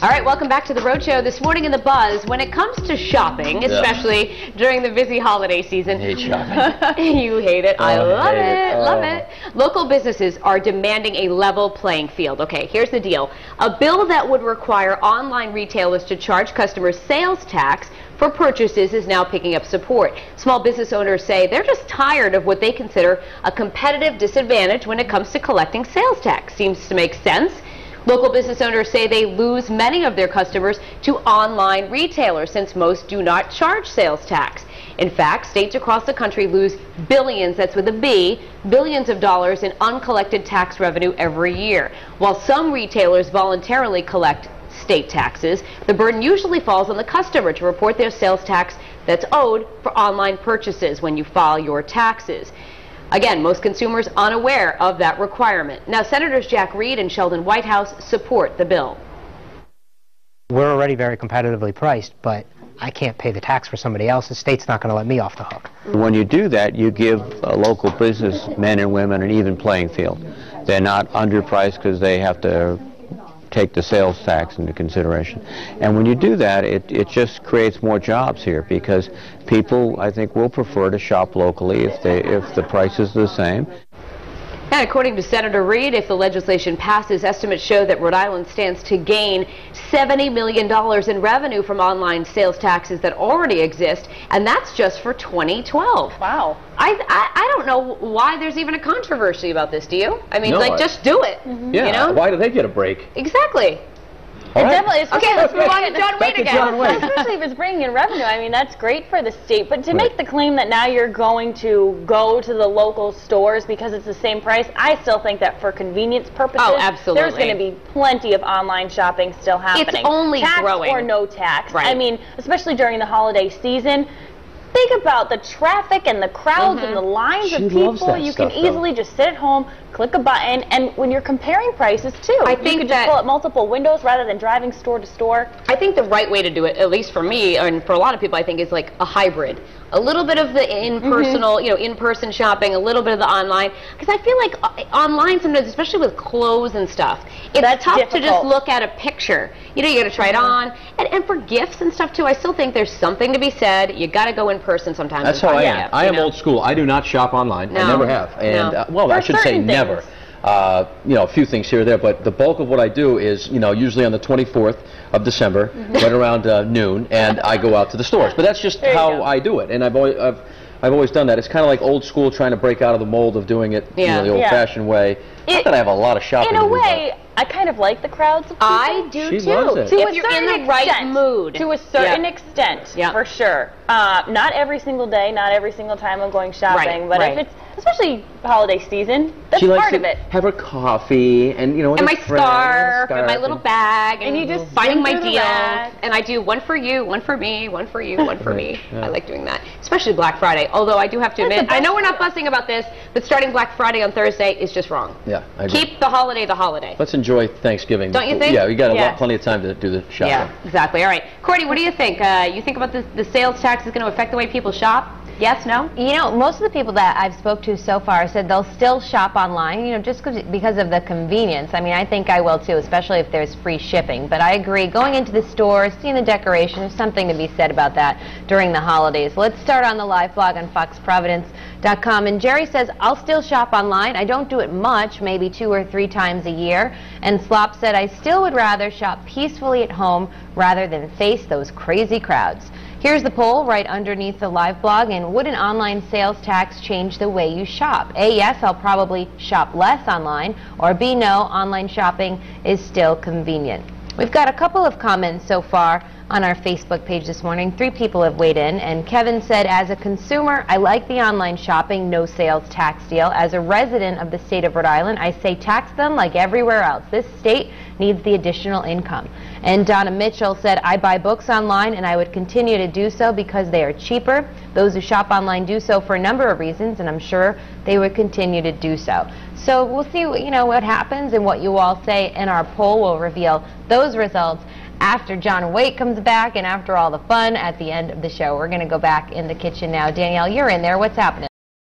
All right, welcome back to the Road Show. This morning in the Buzz, when it comes to shopping, especially during the busy holiday season. I hate shopping. You hate it. I love it. Love it. Local businesses are demanding a level playing field. Okay, here's the deal. A bill that would require online retailers to charge customers sales tax for purchases is now picking up support. Small business owners say they're just tired of what they consider a competitive disadvantage when it comes to collecting sales tax. Seems to make sense. Local business owners say they lose many of their customers to online retailers since most do not charge sales tax. In fact, states across the country lose billions, that's with a B, billions of dollars in uncollected tax revenue every year. While some retailers voluntarily collect state taxes, the burden usually falls on the customer to report their sales tax that's owed for online purchases when you file your taxes. Again, most consumers unaware of that requirement. Now, Senators Jack Reed and Sheldon Whitehouse support the bill. We're already very competitively priced, but I can't pay the tax for somebody else. The state's not going to let me off the hook. When you do that, you give local business men and women an even playing field. They're not underpriced because they have to take the sales tax into consideration. And when you do that, it just creates more jobs here because people, I think, will prefer to shop locally if the price is the same. And according to Senator Reed, if the legislation passes, estimates show that Rhode Island stands to gain $70 million in revenue from online sales taxes that already exist, and that's just for 2012. Wow. I don't know why there's even a controversy about this, do you? I mean, no, just do it. Yeah, you know? Why do they get a break? Exactly. Definitely, okay, let's move on to John Wayne again. Especially if it's bringing in revenue. I mean, that's great for the state. But to make the claim that now you're going to go to the local stores because it's the same price, I still think that for convenience purposes, there's going to be plenty of online shopping still happening. It's only growing. Tax or no tax. Right. I mean, especially during the holiday season. Think about the traffic and the crowds and the lines of people. You can easily just sit at home, click a button, and when you're comparing prices too, I think you could just pull up multiple windows rather than driving store to store. I think the right way to do it, at least for me and for a lot of people, I think is like a hybrid. A little bit of the in-person shopping, a little bit of the online, because I feel like online sometimes, especially with clothes and stuff, it's tough to just look at a picture. You know, you got to try it on, and for gifts and stuff too. I still think there's something to be said. You got to go in person sometimes. That's how I am. I am old school. I do not shop online. No. I never have. And well, I should say never. You know, a few things here or there, but the bulk of what I do is, you know, usually on the 24th of December, right around noon, and I go out to the stores. But that's just how I do it, and I've always done that. It's kind of like old school, trying to break out of the mold of doing it you know, the old-fashioned way. Not that I have a lot of shopping. In a way, I kind of like the crowds of people. I do too. If you're in the right mood. To a certain extent, for sure. Not every single day, not every single time I'm going shopping, but if it's, especially holiday season, that's part of it. Have her coffee and, you know, and my scarf and my little bag and you just finding my deals. And I do one for you, one for me, one for you, one for me. I like doing that, especially Black Friday. Although I do have to admit, I know we're not fussing about this, but starting Black Friday on Thursday is just wrong. Yeah, I agree. Keep the holiday the holiday. Let's enjoy Thanksgiving. Don't you think? Yeah, we got plenty of time to do the shopping. Yeah, exactly. All right, Courtney, what do you think? You think about the sales tax is going to affect the way people shop? Yes, no? You know, most of the people that I've spoke to so far said they'll still shop online, you know, just because of the convenience. I mean, I think I will too, especially if there's free shipping. But I agree, going into the store, seeing the decorations, something to be said about that during the holidays. Let's start on the live blog on foxprovidence.com. And Jerry says, I'll still shop online. I don't do it much, maybe 2 or 3 times a year. And Slop said, I still would rather shop peacefully at home rather than face those crazy crowds. Here's the poll right underneath the live blog. And would an online sales tax change the way you shop? A, yes, I'll probably shop less online. Or B, no, online shopping is still convenient. We've got a couple of comments so far on our Facebook page this morning. 3 people have weighed in, and Kevin said, as a consumer, I like the online shopping no sales tax deal. As a resident of the state of Rhode Island, I say tax them like everywhere else. This state needs the additional income. And Donna Mitchell said, I buy books online and I would continue to do so because they are cheaper. Those who shop online do so for a number of reasons, and I'm sure they would continue to do so. So we'll see, you know, what happens, and what you all say in our poll will reveal those results after John Waite comes back and after all the fun at the end of the show. We're going to go back in the kitchen now. Danielle, you're in there. What's happening?